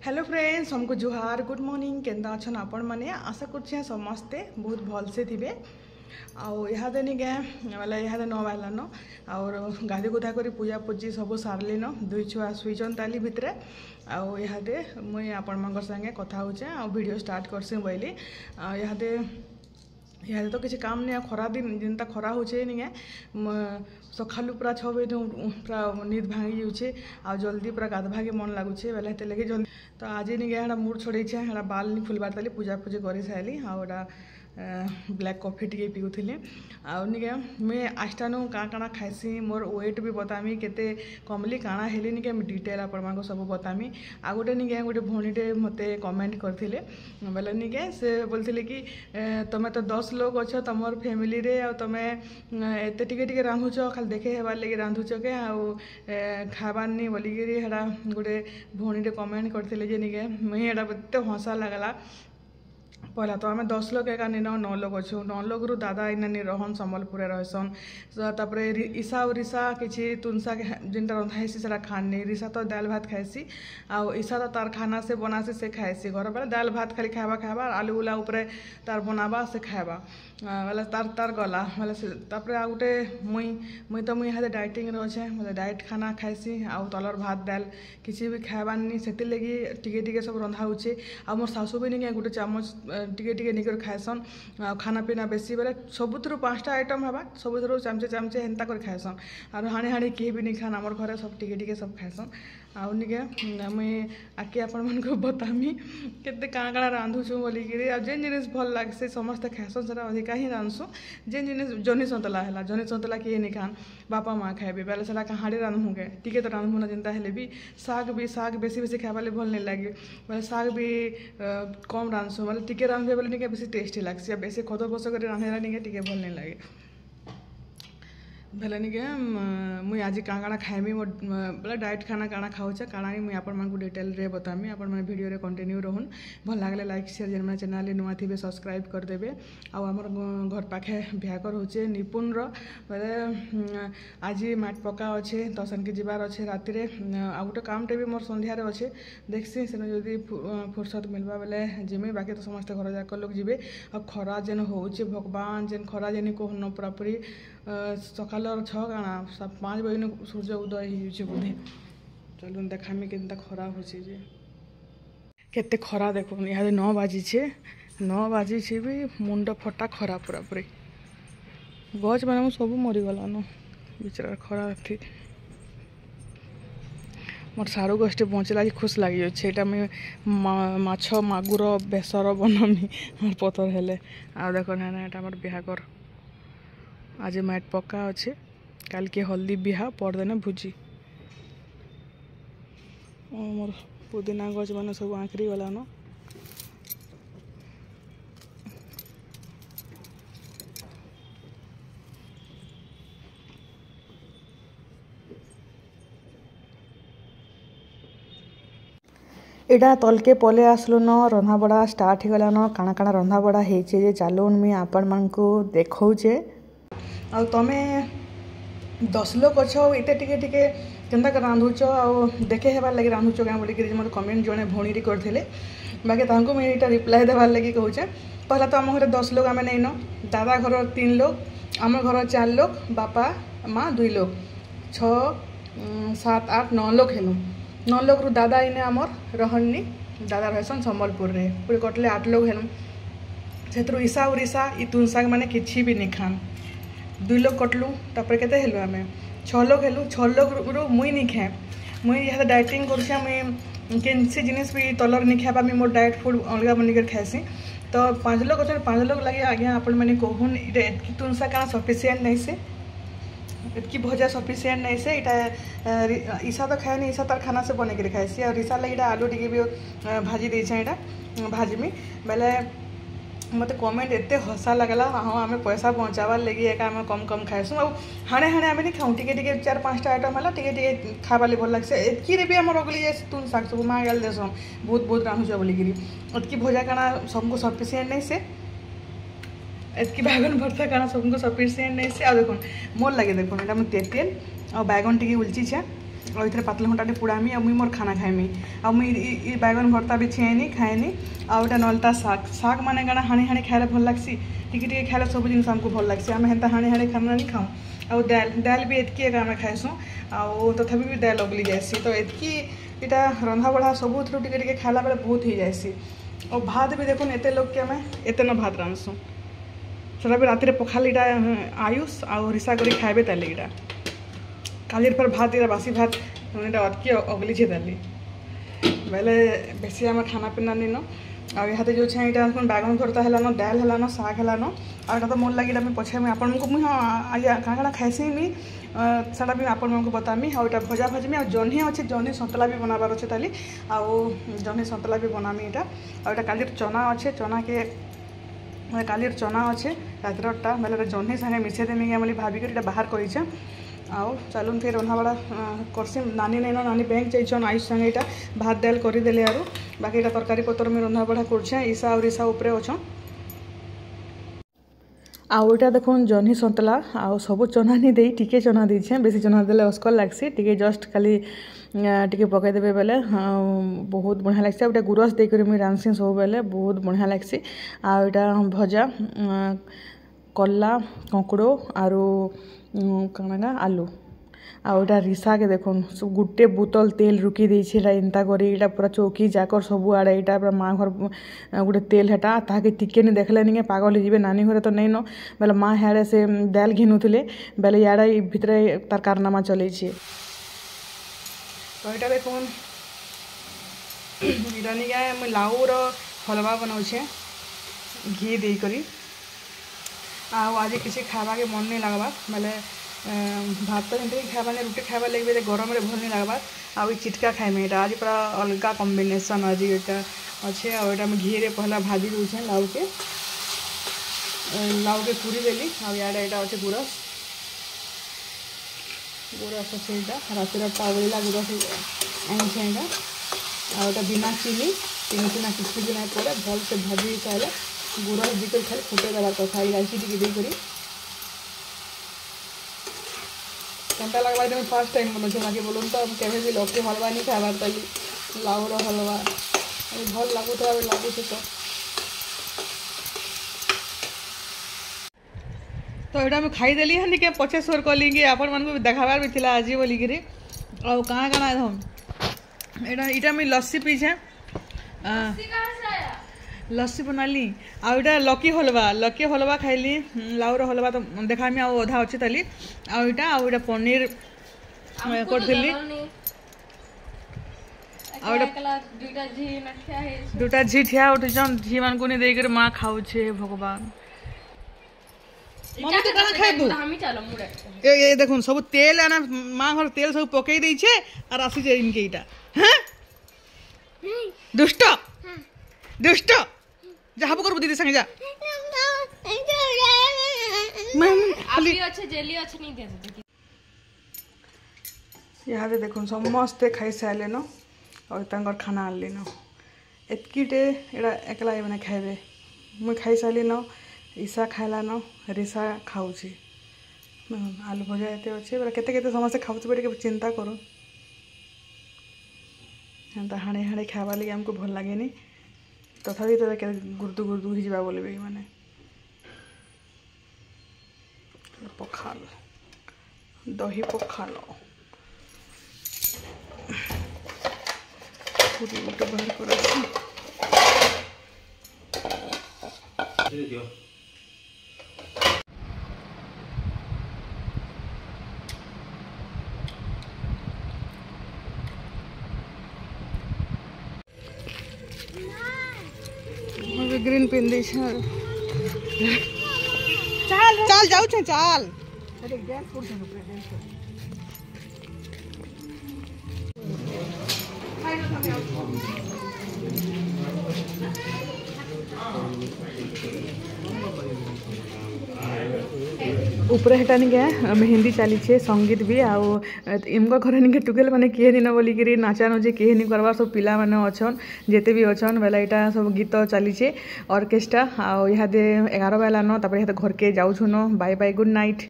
Hello friends, हमको जुहार good morning केंदा अच्छन आपण मैंने आशा कर समस्ते बहुत भलसे थे आदे नहीं क्या बोले इहादे 9 बाजलान और गाधी गुधा कर पूजा पूजी सब सारलिन दुई छुआ शुईचन ताली भितर आदे मुई आपण मान संगे कथा होचे आ वीडियो स्टार्ट करसी बोली इहादे इहादे तो किसी काम नहीं खरा दिन जिनता खरा होचे नहीं सका पूरा 6 बजे पूरा नींद भांगी जाऊे आ जल्दी पूरा गाधवा के मन लगुचे बेले हेते लगे जल्दी तो आज नहीं क्या मूड छोड़े बाल नहीं फुलबार ताली पूजा पूजी कर सारी आटा ब्लैक कॉफी टी पीऊली आनिके मुझे आस्टानु काଣା खाइसी मोर वेट भी बतामी केते कमली काଣା हेली निके डिटेल आपण सब बतामी आ गोटे निके गोटे भौणीटे मते कमेंट करथिले बोले निके से बोलथिले कि तमे तो 10 लोग अच्छ तमर फैमिली रे आ तमे एते टिके टिके रांधुच खाली देखे हेबार लगे रांधुच के आ खाबार नहीं बोलिकी हेड़ा गोटे भौणीटे कमेंट करथिले जे निके मुझे एटा एते हंसा लगला। पहला तो आम 10 लोग एका नहीं 9 लोग अच्छु 9 लोग रु दादा इन नहीं रहन सम्बलपुर रहसन तापर ईसा और ईसा किसी तुनसा जिनटा रंधा हेसी से खानी रीसा तो दाल भात खाएसी आ ईसा तो तार खाना से बनासी से खाएसी घर बेले दाल भात खाली खावा आलू उला उपरे तार बनावा से खावा बोले तार गला बोले आ गोटे मुई तो मुई इहादे डाइटिंग अच्छे मतलब डाइट खाना खाएसी आउ तलर भात दाल किसी भी खाबार नहीं से लगी टिके टिके सब रंधा होचे आ मोर सासू भी नहीं गोटे चामच टिके टिके निकर खाएसन खाना पीना बेसी बेले सबुथु 5टा आइटम हवा सबुथु चामचे चामचे हेन्ता कर खाएसन और हाणी हाणी किए भी नहीं खान आमर घरे सब टिके टिके सब खाएसन आउ निके मुई आके आपण मन को बतामी केते काଣା काଣା रांधुछु बोलिकी आ जेन जिनिस भल लागसे समस्त खाएसन सेटा अधिका ही रांधसु जेन जिनिस जनी सतला है जनी सतला किए नहीं खान बापा माँ खाएबे बेले सेटा कहाड़ी रांधमुगे टिके तो रांधमु ना जिनता हेले भी साग बेसी बेसी खाइबा ले भल नहीं लगे बोले साग भी कम रांधसु बोले टिके रांधे बोले निके बेसी टेस्टी लागसी बेसी खदर बस कर रांधेला निके टिके भल नहीं लगे भले निके मुई आज काଣା खाएमी मोर बोले डाइट खाना काଣା खाऊचे काଣା नहीं मुई आपण मानकु डिटेल रे बतामी आपण माने वीडियो रे कंटिन्यू रहन भल लागले लाइक शेयर जेन माने चैनल रे नुआ थिबे सब्सक्राइब कर देबे आ हमर घर पाखे बिहाकर होचे निपुण रो बोले आज माट पका अच्छे तसन के जीवार अच्छे राति रे आ गोटे कामटे भी मोर संध्या रे अच्छे देखसी सेन जदी फुर्सत मिलबा बोले जिमे बाकी तो समस्त घर जाक लोग जीवे आ खरा जेन होचे भगवान जेन खरा जेन को न पूरा पूरी सकाल 6 काଣା 5 बजे सूर्य उदय हो बोधे चलुन देखामी के खरा होचे केते खरा देखो यहाँ 9 बाजी 9 बाजी भी मुंड फटा खरा पूरा पूरी गच मैंने सब मरीगलान बिचार खरा थी मोर सारू गोष्ठी पहुँचला खुश लगी मुझे माछ मागुर बेसर बनमी मोर पतर हेले आ देख ना यहाँ मोर बिहागर आज माट पक्का अच्छे काल के हल्दी बिहा परदिन भोजी मोर पुदीना गच मैंने सब आँखरी गलान इटा तलके पले आसलु न रंधा बड़ा स्टार्ट हो गलान काଣା काଣା रंधा बड़ा होचे चलुन मुई आपण मानकु देखौचे आ तमे 10 लोग अच्छ इते टिके टिके केन्ता रांधुच आ देखे हेबार लगे रांधुच क्या बोलिकी मतलब कमेंट जड़े भौणी करते बाकी तांको मुझे यहाँ रिप्लाई देवार लगे कहूचे पहला तो आम घर 10 लोग आम नहीं न दादा घर 3 लोग आम घर 4 लोग बापा माँ 2 लोग 6 7 8 9 लोग हेलु 9 लोग रु दादा इने आमर रहनी दादा रहसन सम्बलपुर रे पूरे कटले 8 लोग हेलु से ईसा और ईसा ई तुनसाग माने किसी भी नहीं खान 2 लोग कटलु तापर केते हेलु आमे 6 लोग हेलु 6 लोग रु मुई नहीं खाए मुई यहाँ डाइटिंग करछे मुई केनसी जिनिस भी तलर नहीं खाबा मी मोर डाइट फूड अलग बनिकर खाएसी तो 5 लोग अच्छे 5 लोग लगे आगे आपण मैंने कहून इतनी तुनसा क्या सफिसीयंट नहीं से इतनी भजा सफिसीयंट नहीं से इटा ईसा तो खाए नहीं ईसा तार खाना से बने कर खाएसी और ईसा लगे आलू टिके भी भाजी देछे यहाँ भाजमी बेले मत कमेंट एते हसा लगला हाँ आम पैसा पहुँचाबार लगी एक आम कम कम खाएसु आ हाणे हाणे आम नहीं खाऊँ टिके टिके 4-5टा आइटम है टिके टिके खाबाले भल लगे एतकी भी आम रगली जाए तुम शाक सब माँ गल देसन बहुत बहुत रांधुच बोलिकी एतकी भजा काଣା सबको सफिसीयंट नहीं से एतकी बैगन भरता काଣା सबको सफिसीयंट नहीं से आ देखो मोर लगे देखो यहाँ मुझे तेतेल और बैगन टिके उलची छे और इधर पातल घंटाटे पुड़ामी और मुई मोर खाना खाइमी और मुई बैगन भर्ता भी छेनी खाएनी और एटा नलता शाग शाग माने काଣା हाणी हाणी खाइले भल लागसी टिके खाइले सब जिनिस हमको भल लागसी आम हेन्ता हाणी हाणी खाना नहीं खाऊँ और दाल भी एतकी एक आम खाइसूँ आउ तथापि भी दाल अगली जाएसी तो एतकी इटा रंधा बढ़ा सब टिके खाइला बेले बहुत हो जाएसी और भात भी देखुन एते लोग के आम एते न भात रांधसूँ सेटा भी रातिर पखाल इटा आयुष आउ रिसा करी खाइबे ताले इटा कालिर पर भात इटा बासी भात इटा अटकी अगली छे ताली बेले बेसी आम खाना पीना नहीं न आ इहाते जो छे इटा बैगन भरता है दाल है शाग है और तो मोर लगे मुझे पछे मुझे मुझे हाँ क्या क्या खाइसी मुझे सेटा भी आपण को बतामी और इटा भजा भाजमी और जह्नी अच्छे जह्नी सतला भी बनाबार अच्छे ताली आउ जह्नी सतला भी बनामी इटा और इटा कालिर चना अच्छे चना के कालिर चना अच्छे रातरटा बेले जह्नी संगे मिसे देमी बोली भाविक इटा बाहर कर आउ चलून फिर रंधा बड़ा करसी नानी नहीं नानी बैंक जाइछन आयुष संगे इटा भात दाल करदेले आरो बाकी इटा तरकारी पतर में रंधा बड़ा करछे ईसा और ईसा उपरे अछन आउ इटा देखुन जह्नी सतला आउ सब चना नहीं दे टिके चना दीछे बेसी चना देले अस्कल लागसी टिके जस्ट खाली टिके पकई देबे बेले बहुत बढ़िया लागसी इटा गुरस दे करी मुई रांधसी सब बेले बहुत बढ़िया लागसी आउ इटा भजा कल्ला कंकुड़ो आरो काना आलू आउटा रिसा के देखुन गुटे बोतल तेल रुकी देछे एंता करी इटा पूरा चौकी जाकर सब आड़े इटा पूरा माँ घर गोटे तेल हेटा ताके टिके नहीं देखले नहीं पागल हो नानी घरे तो नहीं न बेले माँ हाड़े से दाल घिनुले बेले याड़े भितर तार कारनामा चले तो इटा देखुन इटा निका मुझे लाउर हलवा बनाऊे घी दे करी आज किसी खावा के मन नहीं लगवा बेले भात तो एमती खावा नहीं रुटी खावा लगे गरम भल नहीं लगवा आउ चिटका खाइमे यहाँ आज पूरा अलग कॉम्बिनेशन आज यहाँ अच्छे आटा घी रे पहला भाजी दूचे लाउ के पूरी देली आड़े यहाँ अच्छे गुरस गुरस अच्छे यहाँ रातिर पागला गुरस आनछे यहाँ आटा बिना चीनी चीना किसी भी नहीं पड़े भल से भाजी सारे गुरस दिकर खाली फुटे देवार कथा इलायची टी देकर केनता लगवा तुम फर्स्ट टाइम बनाऊे बाकी बोलूँ तो केवे भी लौकी हलवा नहीं खाबार ताली लाउर हलवा भल लगुता लगुचे तो यहाँ मुझे खाईदेली हाँ निके पचे सोर कली कि आपण मानक देखाबार भी थिला आज बोलिकी और कहाँ कहाँ एकदम यहाँ मुझे लस्सी पीछे लस्सी बनाली आउटा लकी हलवा खाइली लाउर हलवा तो देखामी आउ अधा अच्छी ताली आउटा पनीर करथिली दुटा झी ठिया उठिछन झी मान को नहीं देकर माँ खाऊे भगवान मम्मी तो कहाँ खाइबू ये देखुन सब तेल आना माँ घर तेल सब पकई देछे और आसी जे इनके इटा हैं दुष्ट दुष्ट जा हाबो करबो दीदी संगे जा अभी अच्छे जेली अच्छे नहीं दे दे यहाँ पे देखो समस्ते खाई सारे न और तंगर खाना आनली न एतकीटे एटा एकला मैंने खाइबे मुई खाई सारी न ईसा खाइला न रिसा खाऊची आलू भजा एते अच्छे बोला केते केते समस्ते खाऊचे टे चिंता करूँ एंता हाणे हाणे खावा लगे आमको भल लगे तथापि तो गुर्दु गुर्दु हो जावा बोलबे माने पखाल दही पखाल पूरी गोटे बाहर कर ग्रीन पिन दी चल चल जाऊ छे चल अरे गैस पर से प्रेजेंट ऊपर हेटा नहीं क्या मेहंदी चली संगीत भी आउ इमको घर निके टुकेल मैंने किए दिन बोलिकी नाचा नचे किए नहीं करवा सब पिला मैंने अच्छन जेते भी अच्छन बेला यहाँ सब गीत चली ऑर्केस्ट्रा आउ यहाँ 11 बेला न तापर घर के जाऊन बाय बाय गुड नाइट।